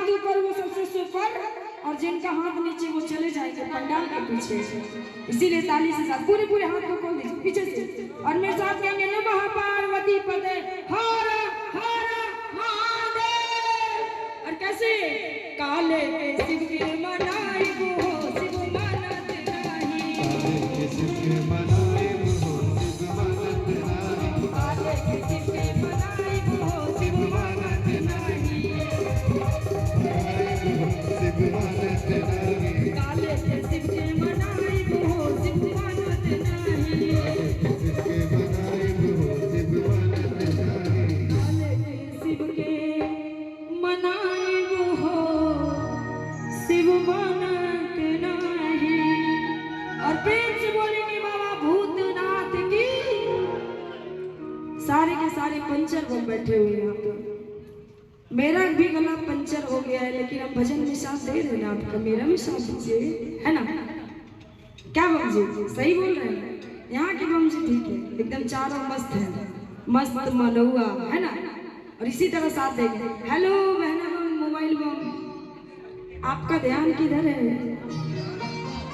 हाथ ऊपर वो सबसे सुपर, और जिनका हाथ नीचे वो चले जाएंगे पंडाल के पीछे। इसीलिए ताली से साथ पूरे पूरे हाथ को खोल दीजिए पीछे से, और मेरे साथ कहेंगे नमः पार्वती पते हर हर महादेव। और कैसे काले के शिव के मनाई वो शिव मानत नहीं, काले के शिव के मनाई वो शिव मानत नहीं, काले के शिव के मनाई वो शिव मानत नहीं, शिव मानत नहीं, काले के शिव के मनाई वो शिव मानत नहीं, शिव के मनाई वो शिव मानत नहीं, काले के शिव के मनाई वो शिव मानत नहीं। और प्रेम से बोलेंगे बाबा भूतनाथ की। सारे के सारे पंचर बम बैठे हुए हैं यहाँ पर। मेरा भी गला पंचर हो गया है, लेकिन अब भजन में साथ दे देना आपका, मेरा भी साथ दीजिए, है ना? क्या बम जी सही बोल रहे हैं? यहाँ के बम जी ठीक है, एकदम चारों मस्त है, मस्त मनौआ है ना। और इसी तरह साथ देंगे। हेलो बहना बम, मोबाइल बम, आपका ध्यान किधर है?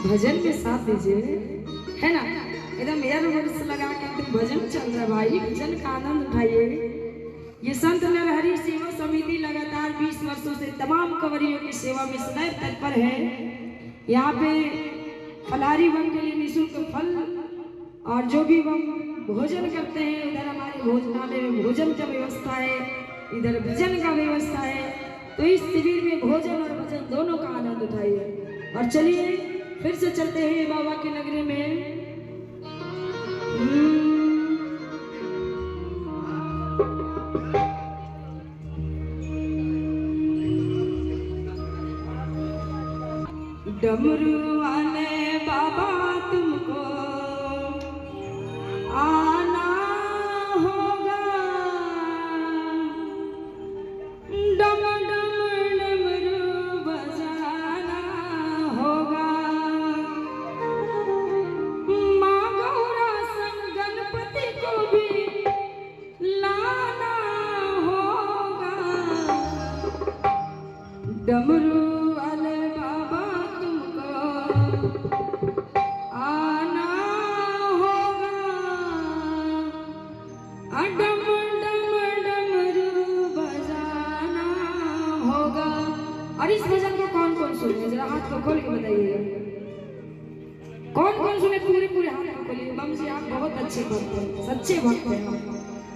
भजन में साथ दीजिए, है ना? एकदम एयरबड्स लगा के एकदम भजन चल रहा है भाई, भजन का आनंद उठाइए। ये संत नरहरि सेवा समिति लगातार 20 वर्षों से तमाम कंवरियों की सेवा में सदैव तत्पर है। यहाँ पे फलाहारी बम के लिए निःशुल्क फल और जो भी बम भोजन करते हैं, इधर हमारे भोजनालय में भोजन का व्यवस्था है, इधर भजन का व्यवस्था है। तो इस शिविर में भोजन और भजन दोनों का आनंद उठाइए। और चलिए फिर से चलते हैं बाबा के नगरी में। डमरू वाले बाबा तुमको आना होगा, डम डम डमरू बजाना होगा, माँ गौरा संग गणपति को भी लाना होगा। डमरू वाले बाबा आना होगा, डम डम डमरू बजाना होगा। और इस भजन को कौन कौन सुने, जरा हाथ को खोल के बताइए। कौन कौन सुने? पूरे पूरे हाथ को खोलिए। बम जी आप बहुत अच्छे भक्त हैं, सच्चे भक्त हैं।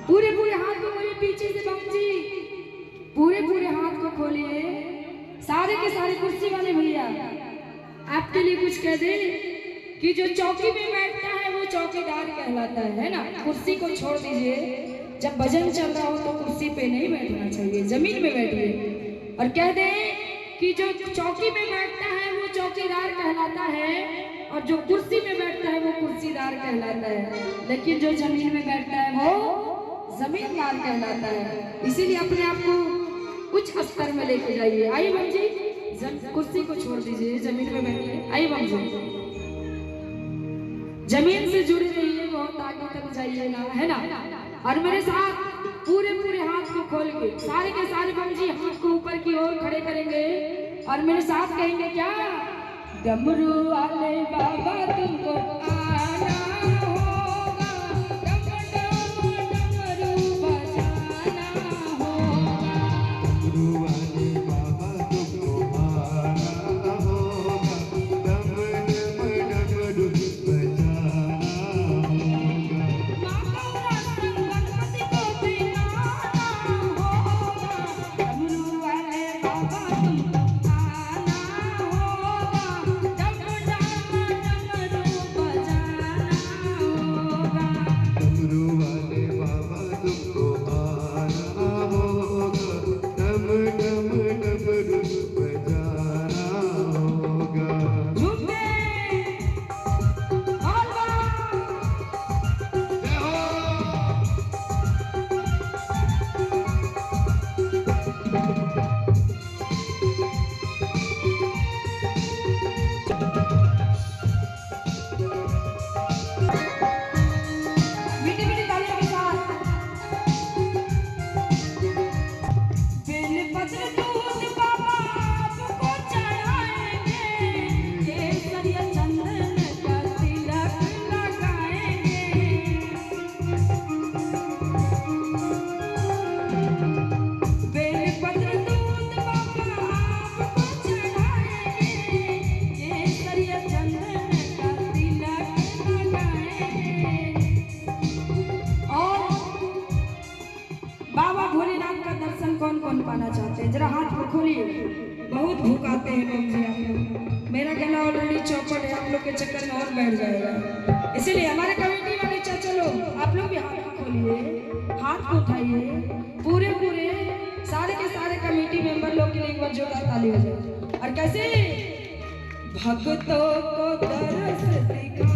पूरे पूरे हाथ को खोलिए पीछे से बम जी, पूरे पूरे हाथ को खोलिए। सारे के सारे कुर्सी वाले भैया आपके लिए कुछ कह दे कि जो चौकी में बैठता है वो चौकीदार कहलाता है ना। कुर्सी को छोड़ दीजिए, जब भजन चल रहा हो तो कुर्सी पे नहीं बैठना चाहिए, जमीन में बैठिए। और कह दे कि जो चौकी में बैठता है वो चौकीदार कहलाता है, और जो कुर्सी में बैठता है वो कुर्सीदार कहलाता है, लेकिन जो जमीन में बैठता है वो जमींदार कहलाता है। इसीलिए अपने आप को उच्च स्तर में लेके जाइए। आइए बम जी, कुर्सी को छोड़ दीजिए, जमीन में बैठिए। आइए बम जी, जमीन से जुड़े रहिए, बहुत आगे तक जाइए ना, है ना। और मेरे साथ पूरे पूरे हाथ को खोल के सारे के सारे बम जी हाथ को ऊपर की ओर खड़े करेंगे और मेरे साथ कहेंगे क्या? डमरू वाले बाबा तुमको आना होगा, डम डम डमरू बजाना होगा, डमरू वाले बाबा तुमको आना होगा, डम डम डमरू बजाना होगा, माँ गौरा संग गणपति को भी लाना होगा। डमरू वाले बाबा तुमको आना होगा, डम डम डमरू बजाना हैं, जरा हाथ को खोलिए। बहुत भूख आते हैं बम जी आप लोग। मेरा गला ऑलरेडी चौपट है, आप लोग के चक्कर में और बैठ जाएगा। इसीलिए हमारे कमेटी वाले चाचा लोग, आप लोग भी हाथ को खोलिए, हाथ को उठाइए। पूरे पूरे सारे के सारे कमेटी मेंबर लोग के लिए एक बार जोरदार ताली हो जाए। और कैसे भक्तों को तरस दिखा